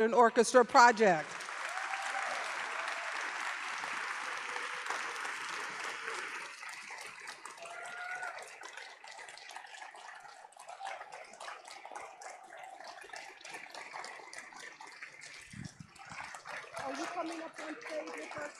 an orchestra project. Are you coming up on stage with us?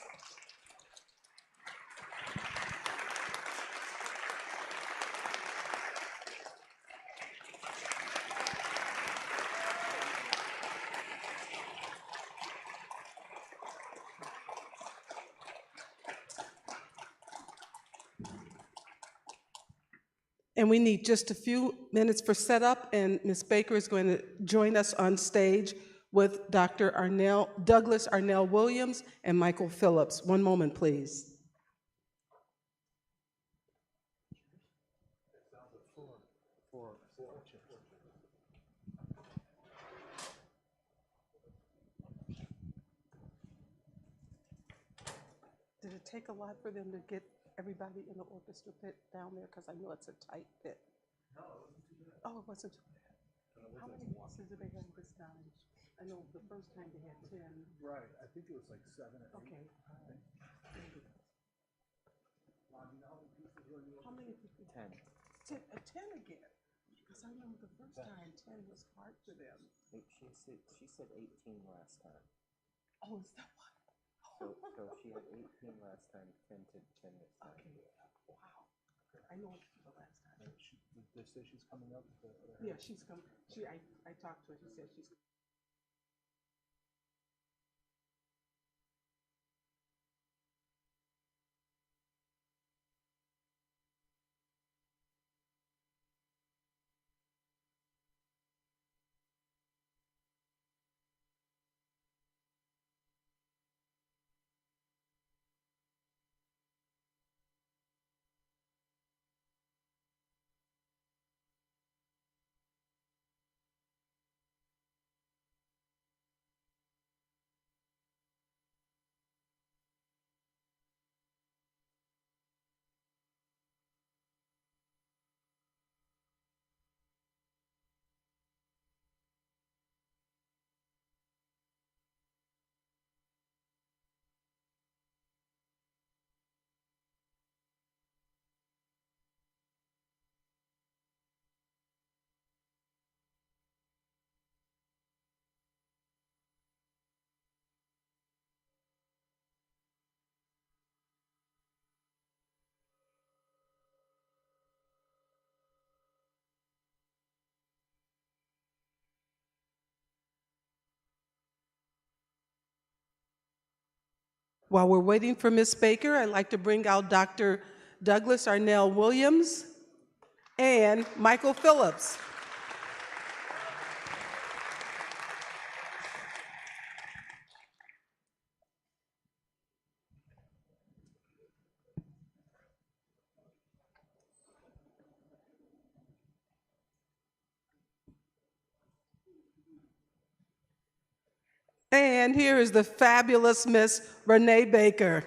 And we need just a few minutes for setup, and Ms. Baker is going to join us on stage with Dr. Douglas Arnell Williams and Michael Phillips. One moment, please. Did it take a lot for them to get everybody in the orchestra pit down there? Because I know it's a tight pit. No, it wasn't too bad. Oh, it wasn't too bad. How many pieces did they have this time? I know the first time they had 10. Right, I think it was like 7 or 8. Okay. How many people? 10. 10 again? Because I remember the first time 10 was hard for them. She said 18 last time. Oh, is that what? So she had 18 last time, 10 this time. Okay, wow. I know it the last time. Did they say she's coming up? Yeah, she's come. I talked to her. She said she's. While we're waiting for Ms. Baker, I'd like to bring out Dr. Douglas Arnell Williams and Michael Phillips. And here is the fabulous Miss Renee Baker.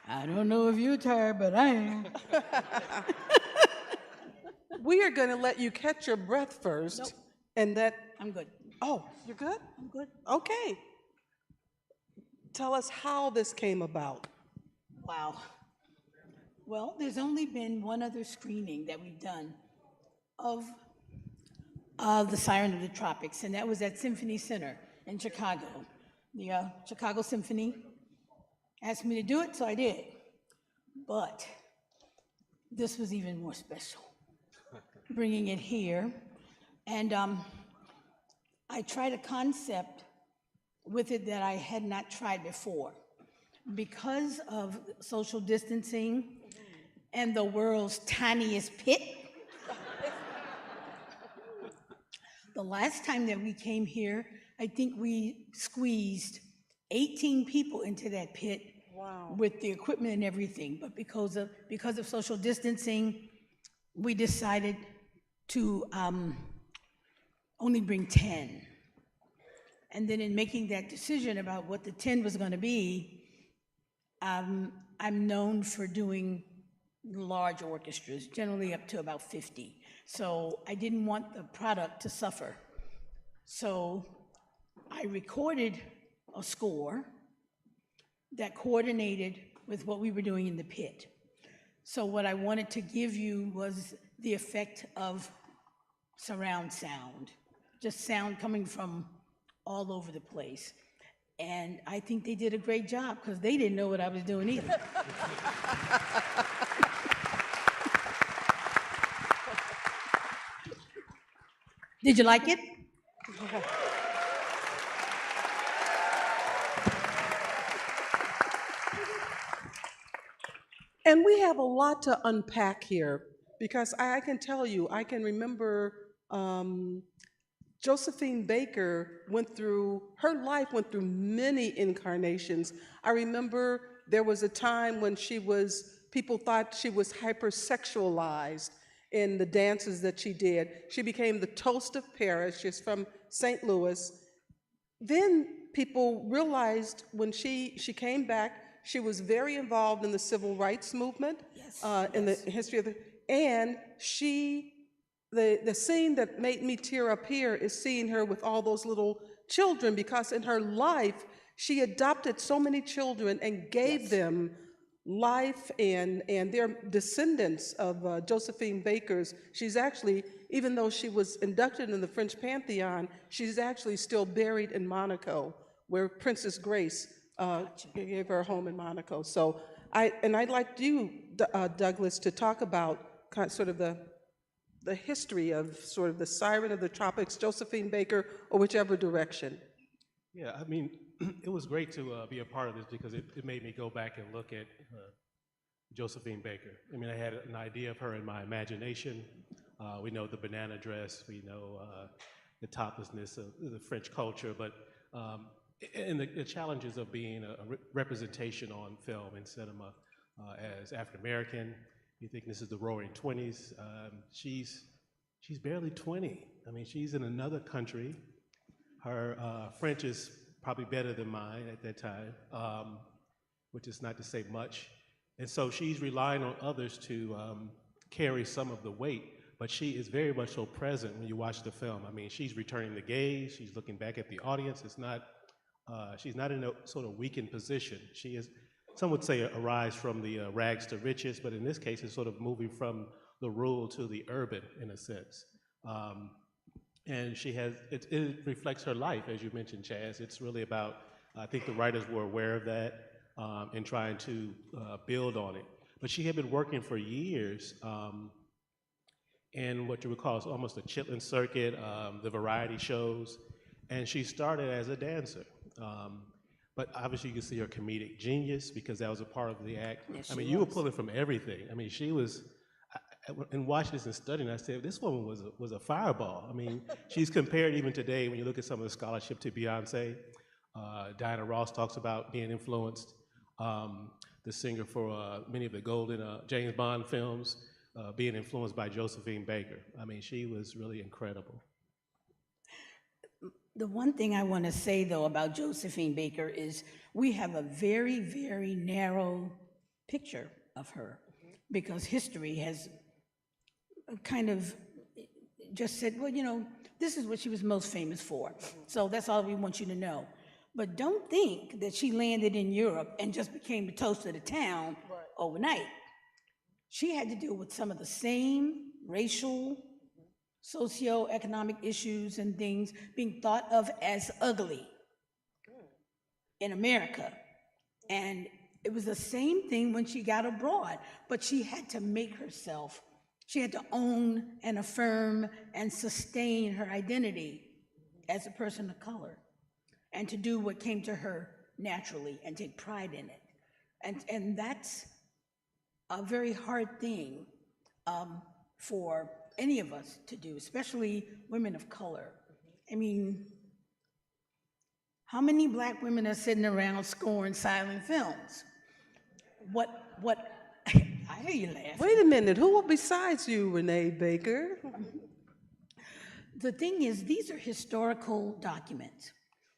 I don't know if you're tired, but I am. We are going to let you catch your breath first. Nope. And that, I'm good. oh, you're good? I'm good. Okay. Tell us how this came about. Wow. Well, there's only been one other screening that we've done of the Siren of the Tropics, and that was at Symphony Center in Chicago. The Chicago Symphony asked me to do it, so I did. But this was even more special, bringing it here. And I tried a concept with it that I had not tried before. Because of social distancing and the world's tiniest pit, the last time that we came here, I think we squeezed 18 people into that pit. Wow. With the equipment and everything, but because of social distancing, we decided to only bring 10. And then in making that decision about what the 10 was going to be, I'm known for doing large orchestras, generally up to about 50. So I didn't want the product to suffer. So I recorded a score that coordinated with what we were doing in the pit. So what I wanted to give you was the effect of surround sound, just sound coming from all over the place. And I think they did a great job because they didn't know what I was doing either. Did you like it? And we have a lot to unpack here because I can tell you, I can remember Josephine Baker her life went through many incarnations. I remember there was a time when people thought she was hypersexualized in the dances that she did. She became the toast of Paris. She's from St. Louis. Then people realized when she came back, she was very involved in the civil rights movement, in the history of and the scene that made me tear up here is seeing her with all those little children, because in her life, she adopted so many children and gave them life, and they're descendants of Josephine Baker's. She's actually, even though she was inducted in the French Pantheon, she's actually still buried in Monaco, where Princess Grace gave her a home in Monaco. So I'd like you, Douglas, to talk about sort of the history of sort of the Siren of the Tropics, Josephine Baker, or whichever direction. Yeah, I mean, it was great to be a part of this because it made me go back and look at Josephine Baker. I mean, I had an idea of her in my imagination. We know the banana dress, we know the toplessness of the French culture, but and the challenges of being a representation on film and cinema as African American. You think this is the roaring 20s. She's barely 20. I mean, she's in another country. Her French is probably better than mine at that time, which is not to say much. And so she's relying on others to carry some of the weight, but she is very much so present when you watch the film. I mean, she's returning the gaze, she's looking back at the audience. It's not, she's not in a sort of weakened position. She is, some would say, a rise from the rags to riches, but in this case, it's sort of moving from the rural to the urban, in a sense. And she has, it reflects her life, as you mentioned, Chaz. It's really about, I think the writers were aware of that and trying to build on it. But she had been working for years in what you would call almost a chitlin circuit, the variety shows, and she started as a dancer. But obviously you can see her comedic genius because that was a part of the act. Yes, I mean, you were pulling from everything. I mean, she was, and watching this and studying, I said, this woman was a fireball. I mean, she's compared even today, when you look at some of the scholarship, to Beyonce. Diana Ross talks about being influenced, the singer for many of the golden James Bond films, being influenced by Josephine Baker. I mean, she was really incredible. The one thing I want to say, though, about Josephine Baker is we have a very, very narrow picture of her because history has kind of just said, well, you know, this is what she was most famous for. So that's all we want you to know. But don't think that she landed in Europe and just became the toast of the town overnight. She had to deal with some of the same racial, socioeconomic issues and things being thought of as ugly in America. And it was the same thing when she got abroad, but she had to make herself, she had to own and affirm and sustain her identity as a person of color and to do what came to her naturally and take pride in it. And that's a very hard thing for any of us to do, especially women of color. I mean, how many Black women are sitting around scoring silent films? What I hear you laughing. Wait a minute, who besides you, Renee Baker? The thing is, these are historical documents.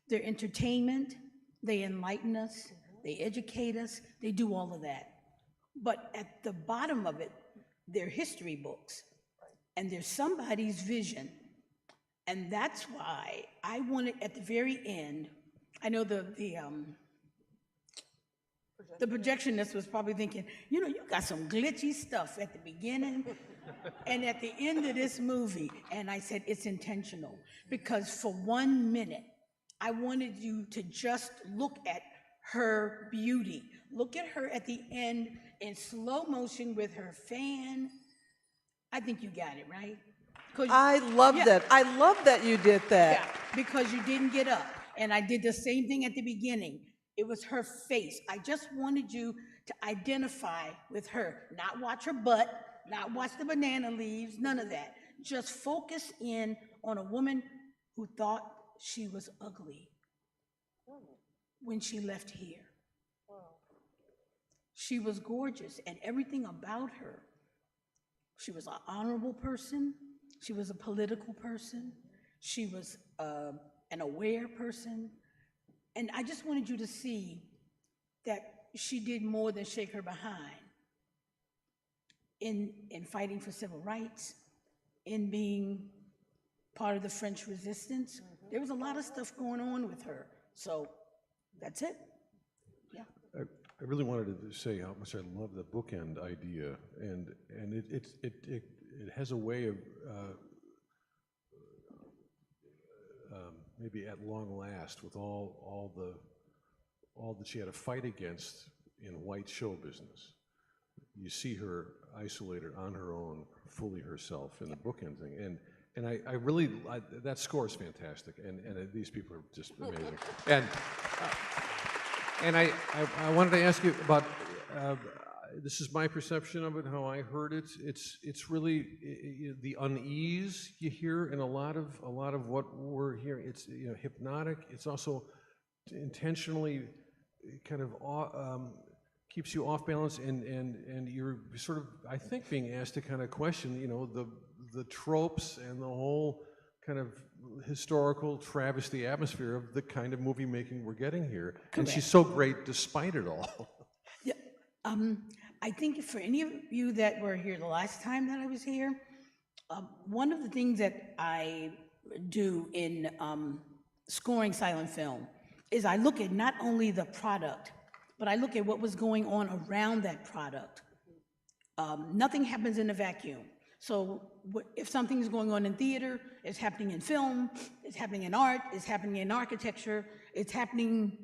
They're entertainment, they enlighten us, they educate us, they do all of that. But at the bottom of it, they're history books, and there's somebody's vision. And that's why I wanted, at the very end, I know the projectionist was probably thinking, you know, you got some glitchy stuff at the beginning and at the end of this movie. And I said, it's intentional, because for 1 minute, I wanted you to just look at her beauty. Look at her at the end in slow motion with her fan. I think you got it, right? I love that. I love that you did that. Yeah, because you didn't get up. And I did the same thing at the beginning. It was her face. I just wanted you to identify with her, not watch her butt, not watch the banana leaves, none of that. Just focus in on a woman who thought she was ugly when she left here. She was gorgeous, and everything about her. She was an honorable person. She was a political person. She was an aware person. And I just wanted you to see that she did more than shake her behind in fighting for civil rights, in being part of the French resistance. There was a lot of stuff going on with her. So that's it. Yeah. I really wanted to say how much I love the bookend idea, and it has a way of maybe at long last, with all that she had to fight against in white show business. You see her isolated on her own, fully herself in the bookend thing, and I really that score is fantastic, and these people are just amazing. And I wanted to ask you about, this is my perception of it, how I heard it. It's really the unease you hear in a lot of what we're hearing. It's, you know, hypnotic. It's also intentionally kind of keeps you off balance, and you're sort of, I think, being asked to kind of question, you know, the tropes and the whole kind of historical travesty atmosphere of the kind of movie making we're getting here. Correct. And she's so great despite it all. Yeah, I think for any of you that were here the last time that I was here, one of the things that I do in scoring silent film is I look at not only the product, but I look at what was going on around that product. Nothing happens in a vacuum. So if something's going on in theater, it's happening in film, it's happening in art, it's happening in architecture, it's happening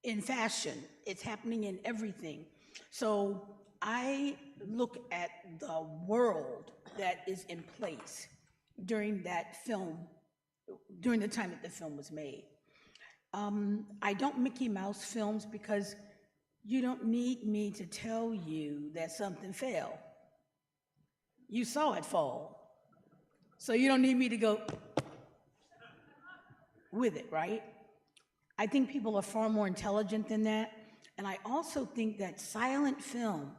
in fashion, it's happening in everything. So I look at the world that is in place during that film, during the time that the film was made. I don't Mickey Mouse films because you don't need me to tell you that something fell. You saw it fall. So you don't need me to go with it, right? I think people are far more intelligent than that. And I also think that silent film,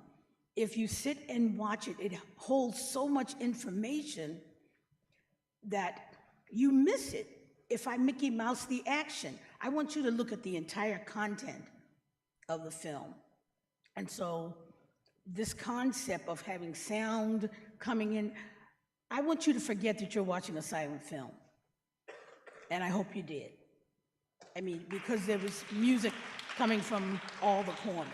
if you sit and watch it, it holds so much information that you miss it. If I Mickey Mouse the action, I want you to look at the entire content of the film. And so this concept of having sound coming in, I want you to forget that you're watching a silent film. And I hope you did. I mean, because there was music coming from all the corners.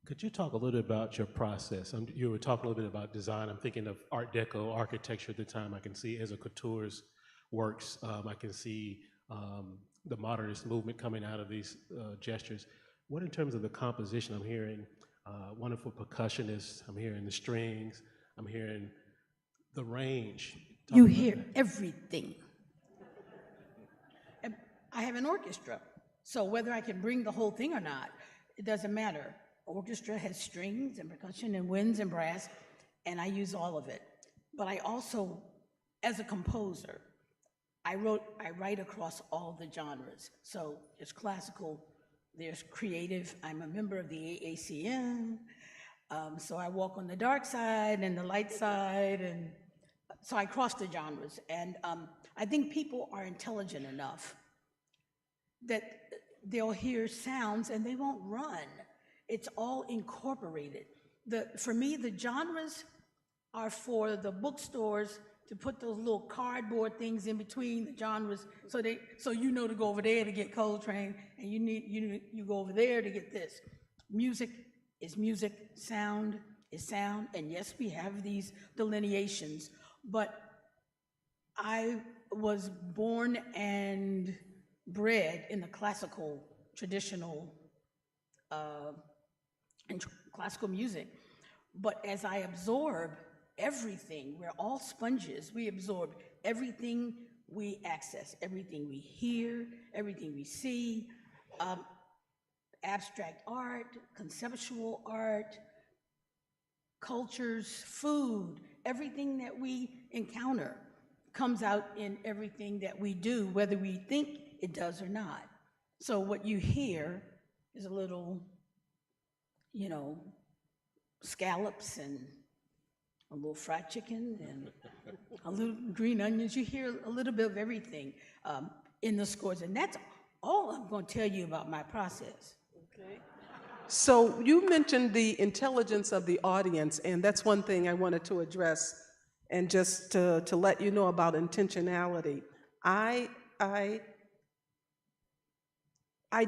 Could you talk a little bit about your process? You were talking a little bit about design. I'm thinking of Art Deco architecture at the time. I can see Ezra Couture's works. I can see the modernist movement coming out of these gestures. What in terms of the composition? I'm hearing wonderful percussionists. I'm hearing the strings. I'm hearing the range. You hear everything. And I have an orchestra, so whether I can bring the whole thing or not, it doesn't matter. Orchestra has strings and percussion and winds and brass, and I use all of it. But I also, as a composer, I write across all the genres. So there's classical, there's creative. I'm a member of the AACM. So I walk on the dark side and the light side, and so I cross the genres. And I think people are intelligent enough that they'll hear sounds and they won't run. It's all incorporated. For me, the genres are for the bookstores to put those little cardboard things in between the genres, so you know to go over there to get Coltrane, and you go over there to get this. Music is music, sound is sound, and yes, we have these delineations, but I was born and bred in the classical, traditional, and classical music. But as I absorb everything, we're all sponges. We absorb everything we access, everything we hear, everything we see, abstract art, conceptual art, cultures, food, everything that we encounter comes out in everything that we do, whether we think it does or not. So what you hear is a little, scallops and a little fried chicken and a little green onions. You hear a little bit of everything in the scores, and that's all I'm going to tell you about my process. Okay. So you mentioned the intelligence of the audience, and that's one thing I wanted to address, and just to let you know about intentionality. I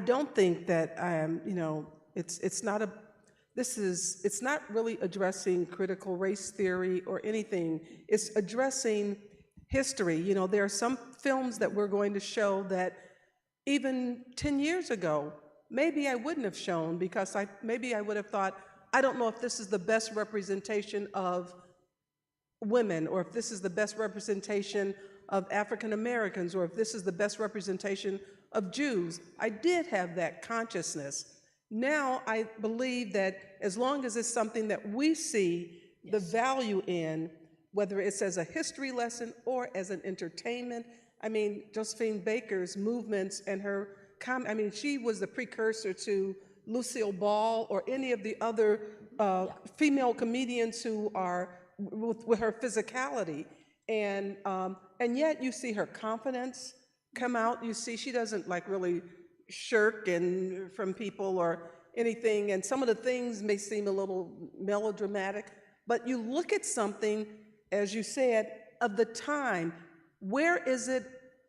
don't think that it's not really addressing critical race theory or anything. It's addressing history. There are some films that we're going to show that even 10 years ago, maybe I wouldn't have shown, because maybe I would have thought, I don't know if this is the best representation of women, or if this is the best representation of African Americans, or if this is the best representation of Jews. I did have that consciousness. Now I believe that as long as it's something that we see the value in, whether it's as a history lesson or as an entertainment. I mean, Josephine Baker's movements and her she was the precursor to Lucille Ball or any of the other female comedians who are with her physicality. And yet you see her confidence come out. You see she doesn't really shirk from people or anything. And some of the things may seem a little melodramatic, but you look at something, as you said, of the time. Where is it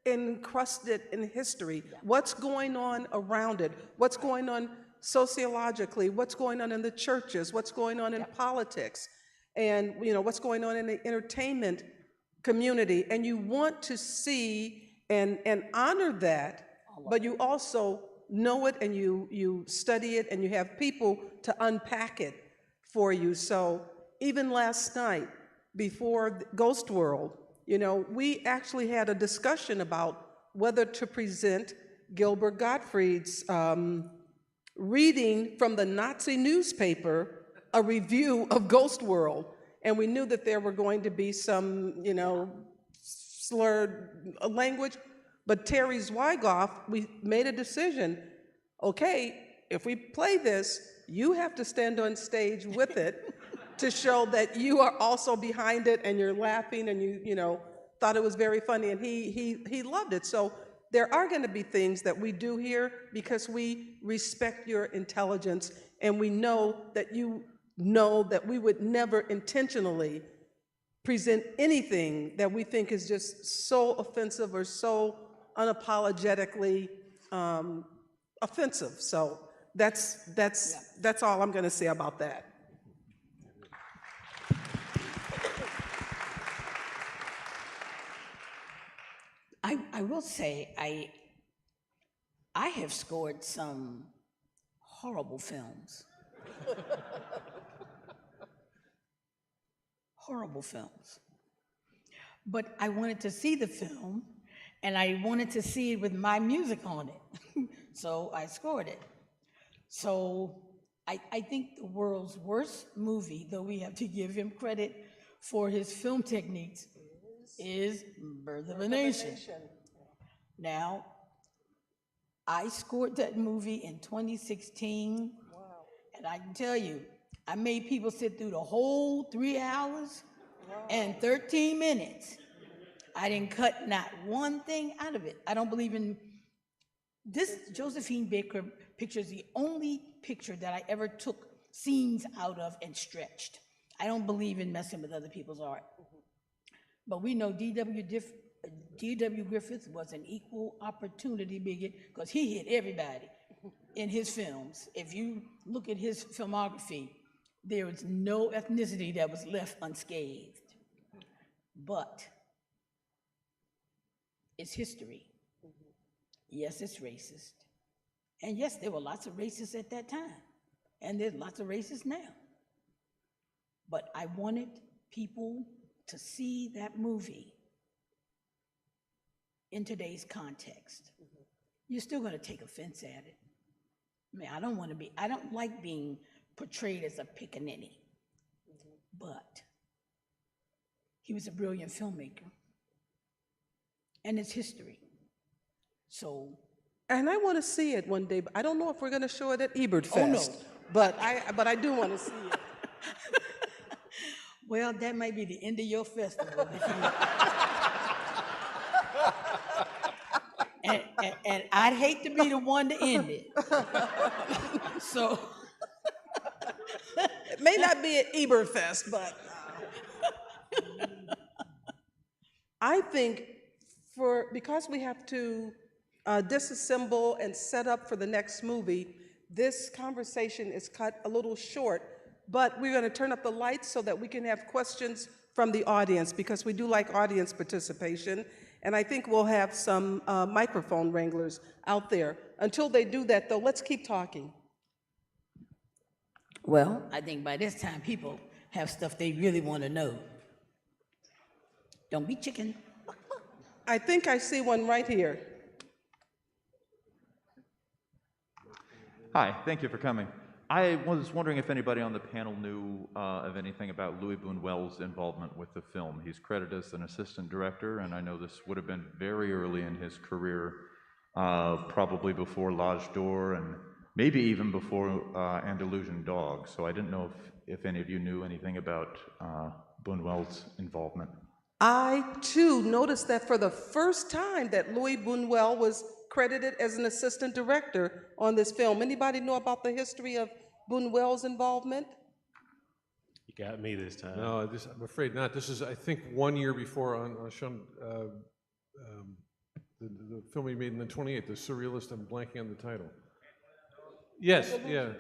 encrusted in history? What's going on around it? What's going on sociologically? What's going on in the churches? What's going on in politics? And what's going on in the entertainment community? And you want to see and honor that, but you also know it, and you study it, and you have people to unpack it for you. So even last night, before Ghost World, we actually had a discussion about whether to present Gilbert Gottfried's reading from the Nazi newspaper, a review of Ghost World. And we knew that there were going to be some, slurred language. But Terry Zwigoff, we made a decision, okay, if we play this, you have to stand on stage with it to show that you are also behind it, and you're laughing, and you thought it was very funny, and he loved it. So there are going to be things that we do here because we respect your intelligence, and we know that you know that we would never intentionally present anything that we think is just so offensive or so unapologetically offensive. So that's all I'm going to say about that. I will say I have scored some horrible films. Horrible films. But I wanted to see the film, and I wanted to see it with my music on it. So I scored it. So I think the world's worst movie, though we have to give him credit for his film techniques, is Birth of a Nation. Now, I scored that movie in 2016, and I can tell you, I made people sit through the whole 3 hours and 13 minutes. I didn't cut not one thing out of it. I don't believe in this. Josephine Baker picture is the only picture that I ever took scenes out of and stretched. I don't believe in messing with other people's art. But we know D.W. Griffith was an equal opportunity bigot because he hit everybody in his films. If you look at his filmography, there is no ethnicity that was left unscathed. But it's history. Yes, it's racist. And yes, there were lots of racists at that time. And there's lots of racists now. But I wanted people to see that movie in today's context. You're still going to take offense at it. I mean, I don't like being portrayed as a pickaninny. But he was a brilliant filmmaker. And it's history. So. And I want to see it one day, but I don't know if we're going to show it at Ebertfest. Oh, no. But I do want to see it. Well, that might be the end of your festival. And I'd hate to be the one to end it. So. It may not be at Ebertfest, but I think because we have to disassemble and set up for the next movie, this conversation is cut a little short, but we're going to turn up the lights so that we can have questions from the audience, because we do like audience participation, and I think we'll have some microphone wranglers out there. Until they do that, though, let's keep talking. Well, I think by this time people have stuff they really want to know. Don't be chicken. I think I see one right here. Hi, thank you for coming. I was wondering if anybody on the panel knew of anything about Louis Buñuel's involvement with the film. He's credited as an assistant director, and I know this would have been very early in his career, probably before L'Âge d'Or and maybe even before Andalusian Dog. So I didn't know if any of you knew anything about Buñuel's involvement. I, too, noticed that for the first time that Louis Buñuel was credited as an assistant director on this film. Anybody know about the history of Buñuel's involvement? You got me this time. No, I'm afraid not. This is, I think, 1 year before the film he made in the 28th, the Surrealist. I'm blanking on the title. Yes, yeah.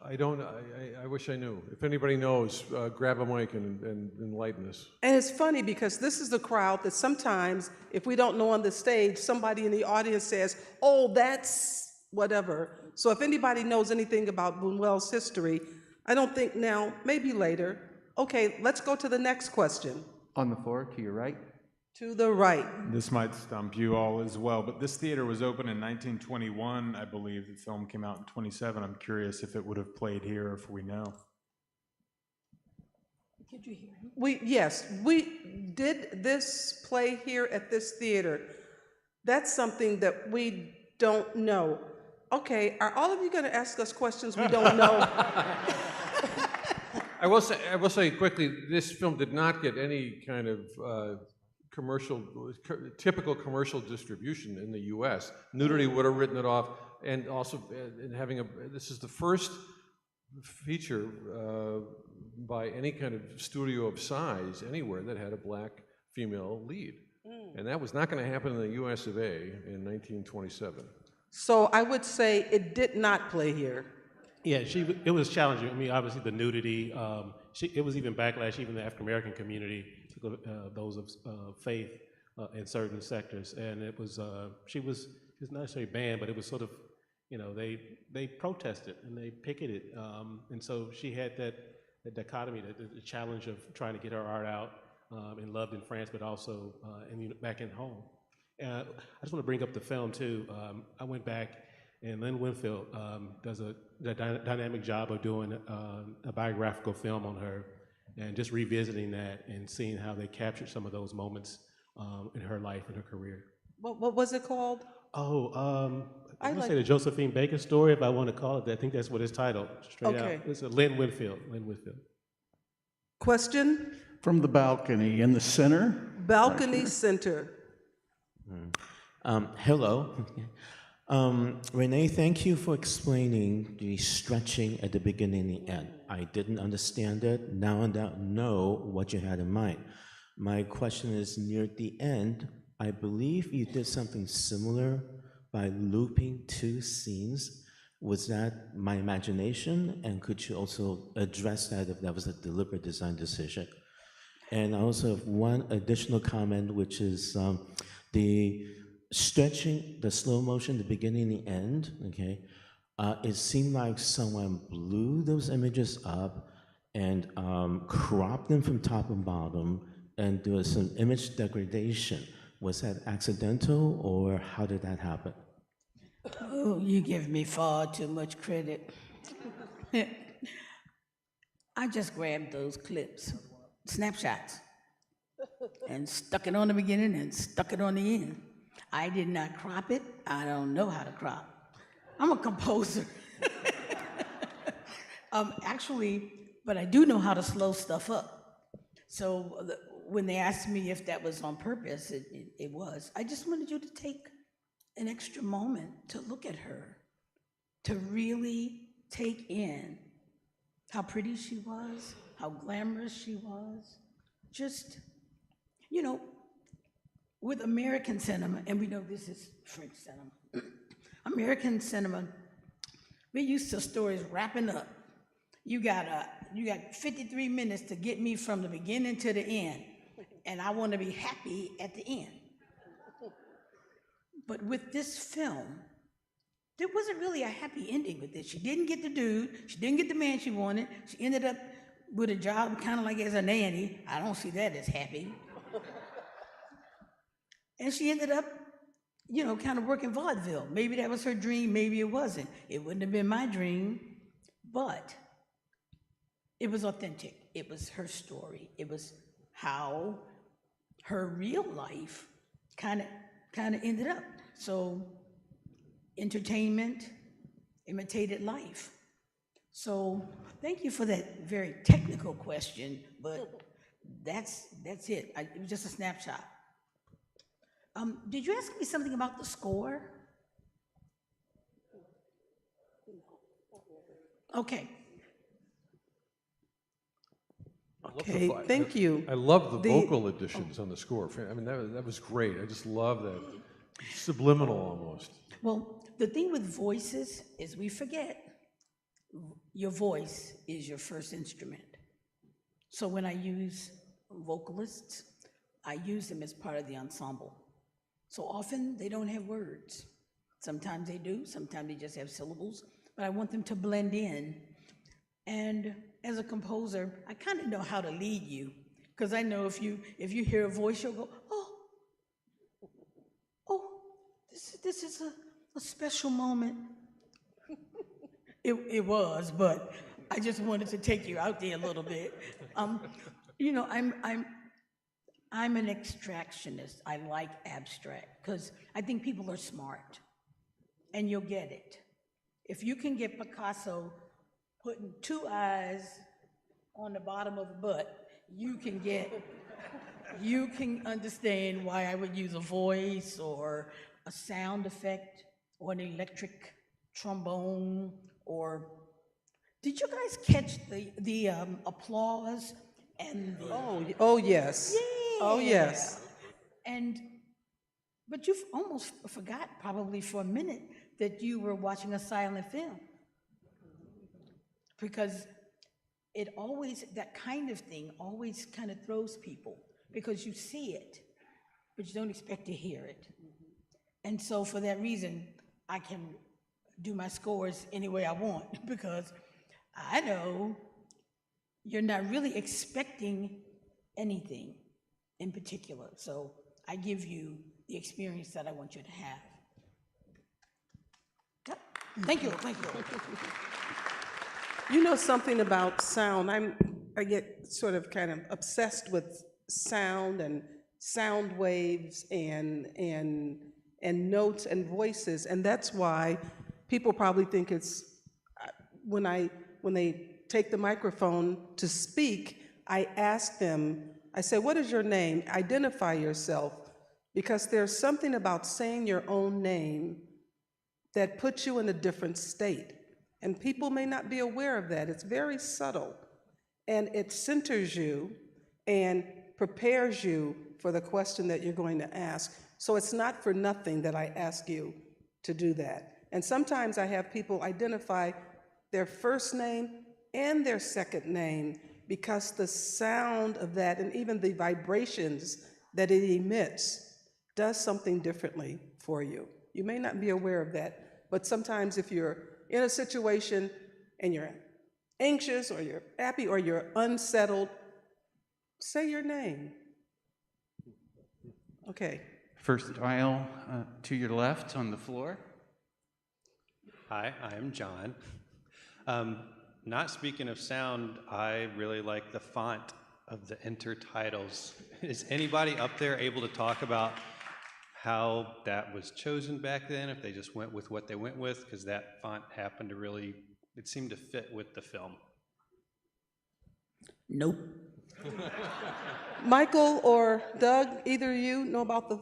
I wish I knew. If anybody knows, grab a mic and enlighten us. And it's funny because this is the crowd that sometimes, if we don't know on the stage, somebody in the audience says, oh, that's whatever. So if anybody knows anything about Buñuel's history, I don't think now, maybe later. Okay, let's go to the next question. On the floor, to your right. To the right. This might stump you all as well, but this theater was open in 1921, I believe. The film came out in 27. I'm curious if it would have played here, if we know. Did you hear him? Yes, we did this play here at this theater. That's something that we don't know. Okay, are all of you going to ask us questions we don't know? I will say quickly, this film did not get any kind of typical commercial distribution in the U.S. Nudity would have written it off, and also this is the first feature by any kind of studio of size anywhere that had a black female lead. And that was not going to happen in the U.S. of A. in 1927. So I would say it did not play here. Yeah, it was challenging. I mean, obviously the nudity, it was even backlash, even the African-American community, those of faith in certain sectors. And it was, she was not necessarily banned, but it was sort of, they protested and they picketed. And so she had that dichotomy, the challenge of trying to get her art out and loved in France, but also back in home. I just want to bring up the film too. I went back, and Lynn Winfield does a dynamic job of doing a biographical film on her, and just revisiting that and seeing how they captured some of those moments in her life and her career. What was it called? Oh, I I'm gonna like, say the Josephine Baker story, if I want to call it that. I think that's what it's titled, straight out. Okay. It's a Lynn Whitfield, Lynn Whitfield. question, From the balcony in the center. balcony center. Hello. Renee, thank you for explaining the stretching at the beginning and the end. I didn't understand it. Now I know what you had in mind. My question is, near the end, I believe you did something similar by looping two scenes. Was that my imagination? And could you also address that if that was a deliberate design decision? And I also have one additional comment, which is the stretching, the slow motion, the beginning and the end, okay? It seemed like someone blew those images up and cropped them from top and bottom, and there was some image degradation. Was that accidental, or how did that happen? Oh, you give me far too much credit. I just grabbed those clips, snapshots, and stuck it on the beginning and stuck it on the end. I did not crop it. I don't know how to crop. I'm a composer. Actually, but I do know how to slow stuff up. So when they asked me if that was on purpose, it was. I just wanted you to take an extra moment to look at her, to really take in how pretty she was, how glamorous she was. Just, you know, with American cinema, and we know this is French cinema, American cinema, we're used to stories wrapping up. You got 53 minutes to get me from the beginning to the end, and I want to be happy at the end. But with this film, there wasn't really a happy ending with this. She didn't get the dude, she didn't get the man she wanted, she ended up with a job kind of like as a nanny. I don't see that as happy. And she ended up, you know, kind of working vaudeville. Maybe that was her dream, maybe it wasn't. It wouldn't have been my dream, but it was authentic. It was her story. It was how her real life kind of ended up. So entertainment imitated life. So thank you for that very technical question, but that's it. It was just a snapshot. Did you ask me something about the score? Okay. Okay, thank you. I love the vocal additions on the score. I mean, that was great. I just love that. Subliminal almost. Well, the thing with voices is we forget your voice is your first instrument. So when I use vocalists, I use them as part of the ensemble. So often they don't have words. Sometimes they do, sometimes they just have syllables, but I want them to blend in. And as a composer, I kind of know how to lead you, because I know if you hear a voice, you'll go, oh, this is a special moment. It was, but I just wanted to take you out there a little bit. You know, I'm an extractionist. I like abstract, because I think people are smart, and you'll get it. If you can get Picasso putting two eyes on the bottom of a butt, you can understand why I would use a voice or a sound effect or an electric trombone. Or did you guys catch the applause and the Oh yes. yeah. Oh yes. But you've almost forgot probably for a minute that you were watching a silent film, because that kind of thing always kind of throws people, because you see it, but you don't expect to hear it. And so for that reason, I can do my scores any way I want, because I know you're not really expecting anything in particular. So I give you the experience that I want you to have. Yep. Thank you. You know something about sound. I get sort of kind of obsessed with sound and sound waves and and notes and voices, and that's why people probably think it's, when they take the microphone to speak, I ask them, I say, what is your name? Identify yourself, because there's something about saying your own name that puts you in a different state. And people may not be aware of that. It's very subtle. And it centers you and prepares you for the question that you're going to ask. So it's not for nothing that I ask you to do that. And sometimes I have people identify their first name and their second name, because the sound of that and even the vibrations that it emits does something differently for you. You may not be aware of that, but sometimes if you're in a situation and you're anxious or you're happy or you're unsettled, say your name. Okay. First aisle to your left on the floor. Hi, I am John. Not speaking of sound, I really like the font of the intertitles. Is anybody up there able to talk about how that was chosen back then, if they just went with what they went with? Because that font happened to really, it seemed to fit with the film. Nope. Michael or Doug, either of you know about the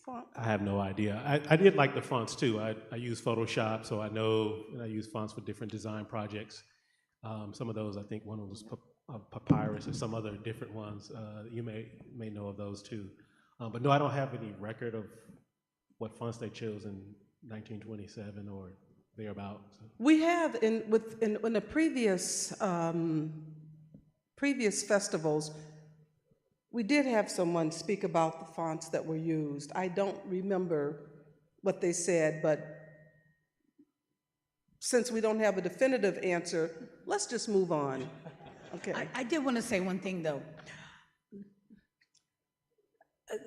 font? I have no idea. I did like the fonts too. I use Photoshop, so I know, and I use fonts for different design projects. Some of those, I think one was Papyrus or some other different ones. You may know of those too. But no, I don't have any record of what fonts they chose in 1927 or thereabouts. We have in the previous festivals, we did have someone speak about the fonts that were used. I don't remember what they said, but since we don't have a definitive answer, let's just move on. Okay. I did want to say one thing, though.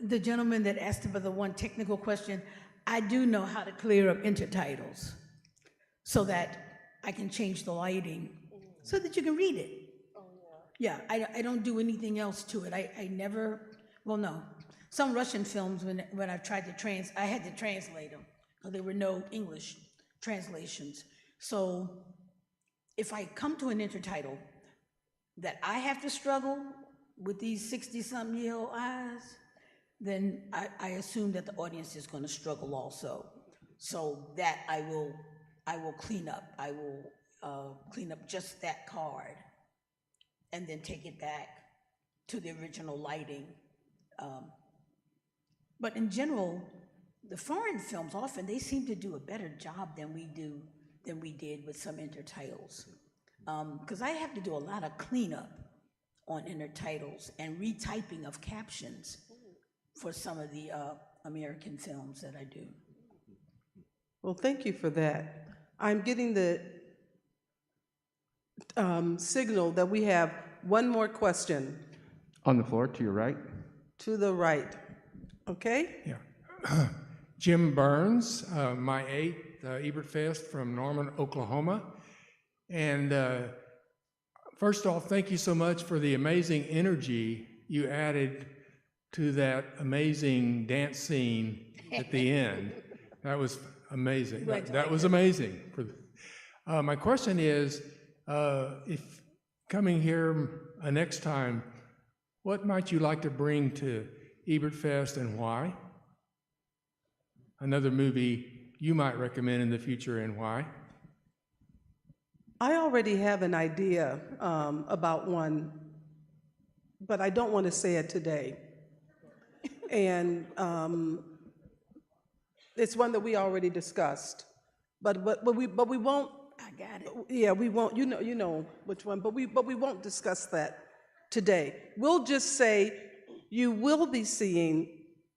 The gentleman that asked about the one technical question, I do know how to clear up intertitles so that I can change the lighting so that you can read it. Yeah, I don't do anything else to it. I never, well, no. Some Russian films, when I've tried to I had to translate them because there were no English translations. So if I come to an intertitle that I have to struggle with these 60-something-year-old eyes, then I assume that the audience is going to struggle also. So that I will clean up. I will clean up just that card and then take it back to the original lighting. But in general, the foreign films often, they seem to do a better job than we did with some intertitles. Because I have to do a lot of cleanup on intertitles and retyping of captions for some of the American films that I do. Well, thank you for that. I'm getting the signal that we have one more question. On the floor to your right. To the right. Okay? Yeah. Jim Burns, my 8th Ebertfest from Norman, Oklahoma. And first off, thank you so much for the amazing energy you added to that amazing dance scene at the end. That was amazing. That was amazing. My question is, if coming here next time, what might you like to bring to Ebertfest and why? Another movie you might recommend in the future and why? I already have an idea about one, but I don't want to say it today. And it's one that we already discussed, but we won't. I got it. Yeah, we won't. You know which one, but we won't discuss that today. We'll just say you will be seeing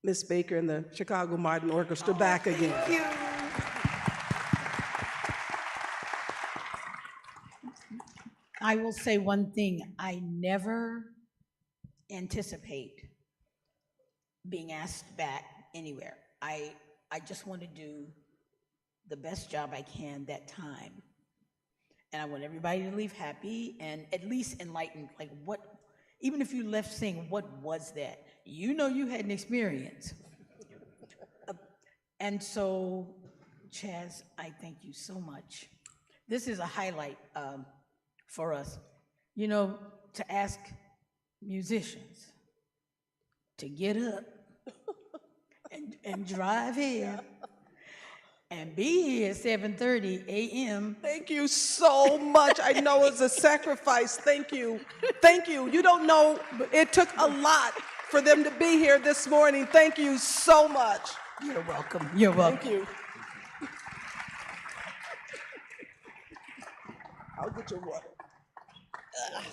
Miss Baker and the Chicago Martin Orchestra back again. Thank you. I will say one thing. I never anticipate being asked back anywhere. I just want to do the best job I can that time. And I want everybody to leave happy and at least enlightened, like what, even if you left saying, what was that? You know you had an experience. And so, Chaz, I thank you so much. This is a highlight for us. You know, to ask musicians to get up and drive here and be here at 7:30 a.m. Thank you so much. I know it's a sacrifice. Thank you. Thank you. You don't know, it took a lot for them to be here this morning. Thank you so much. You're welcome. You're welcome. Thank you. I'll get your water. Ugh.